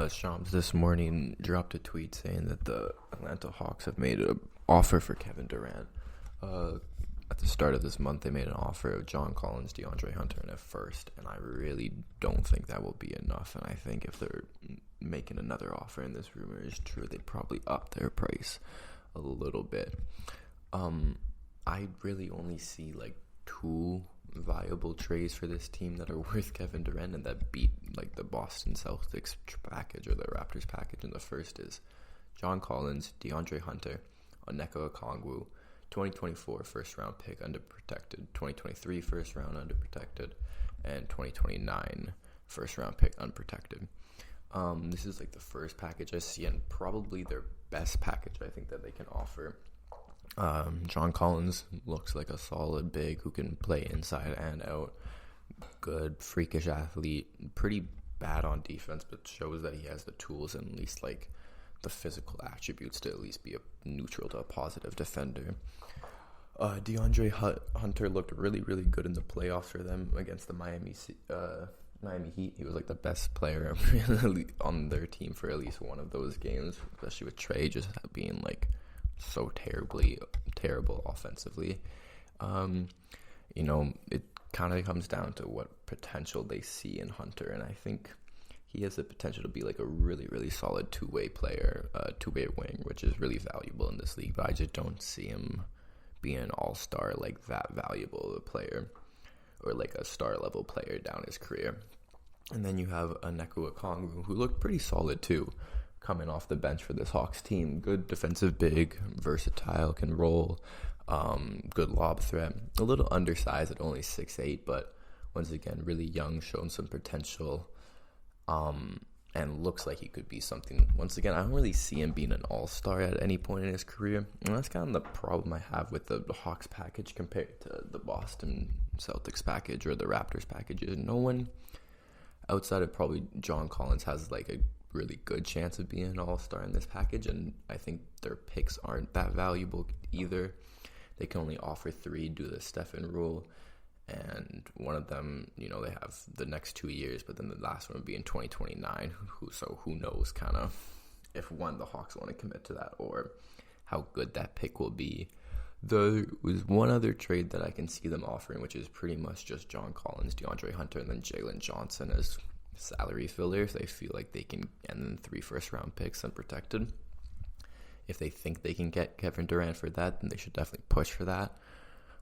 Shams this morning dropped a tweet saying that the Atlanta Hawks have made an offer for Kevin Durant. At the start of this month, they made an offer of John Collins, Deandre Hunter, and a first, and I really don't think that will be enough. And I think if they're making another offer and this rumor is true, they'd probably up their price a little bit. I really only see like two viable trades for this team that are worth Kevin Durant and that beat like the Boston Celtics package or the Raptors package. And the first is John Collins, DeAndre Hunter, Onyeka Okongwu, 2024 first round pick underprotected, 2023 first round underprotected, and 2029 first round pick unprotected. This is like the first package I see and probably their best package I think that they can offer. John Collins looks like a solid big who can play inside and out. Good, freakish athlete. Pretty bad on defense, but shows that he has the tools and at least like the physical attributes to at least be a neutral to a positive defender. DeAndre Hunter looked really, really good in the playoffs for them against the Miami Heat. He was like the best player on their team for at least one of those games, especially with Trey just being like so terrible offensively. It kind of comes down to what potential they see in Hunter, and I think he has the potential to be like a really, really solid two-way player, two-way wing, which is really valuable in this league, but I just don't see him being an all-star, like that valuable of a player, or like a star-level player down his career. And then you have Onyeka Okongwu, who looked pretty solid too, coming off the bench for this Hawks team. Good defensive big, versatile, can roll, good lob threat. A little undersized at only 6'8", but once again, really young, showing some potential, and looks like he could be something. Once again, I don't really see him being an all-star at any point in his career, and that's kind of the problem I have with the Hawks package compared to the Boston Celtics package or the Raptors package. Is no one outside of probably John Collins has like a really good chance of being an all-star in this package, and I think their picks aren't that valuable either. They can only offer 3 due to the Stephen rule, and one of them, they have the next 2 years, but then the last one would be in 2029. So who knows kind of if the Hawks want to commit to that or how good that pick will be. There was one other trade that I can see them offering, which is pretty much just John Collins, DeAndre Hunter, and then Jalen Johnson as salary fillers. They feel like they can, and then 3 first-round picks unprotected. If they think they can get Kevin Durant for that, then they should definitely push for that.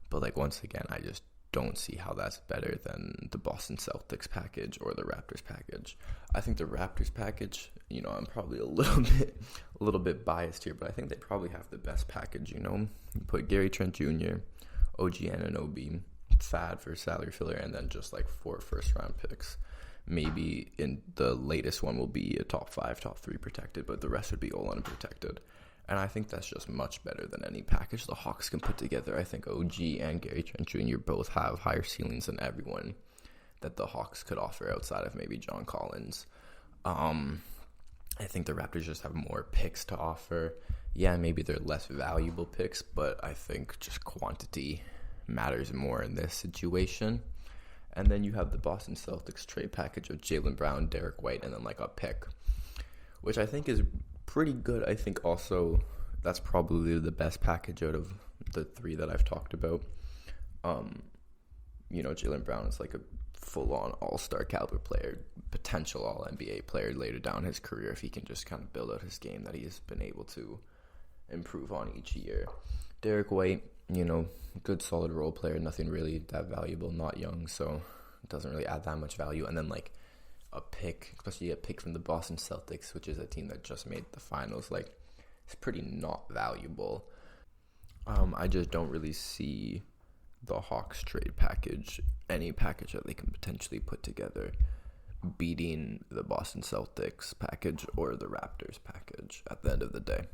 But like once again, I just don't see how that's better than the Boston Celtics package or the Raptors package. I think the Raptors package, I'm probably a little bit biased here, but I think they probably have the best package. You put Gary Trent Jr., OG Anunoby, Thad for salary filler, and then just like 4 first-round picks. Maybe in the latest one will be a top 5, top 3 protected, but the rest would be all unprotected. And I think that's just much better than any package the Hawks can put together. I think OG and Gary Trent Jr. both have higher ceilings than everyone that the Hawks could offer outside of maybe John Collins. I think the Raptors just have more picks to offer. Yeah, maybe they're less valuable picks, but I think just quantity matters more in this situation. And then you have the Boston Celtics trade package of Jaylen Brown, Derek White, and then like a pick, which I think is pretty good. I think also that's probably the best package out of the 3 that I've talked about. Jaylen Brown is like a full-on all-star caliber player, potential all-NBA player later down his career if he can just kind of build out his game that he's been able to improve on each year. Derek White, good solid role player, nothing really that valuable, not young, so it doesn't really add that much value. And then like a pick, especially a pick from the Boston Celtics, which is a team that just made the finals, like it's pretty not valuable. I just don't really see the Hawks trade package, any package that they can potentially put together, beating the Boston Celtics package or the Raptors package at the end of the day.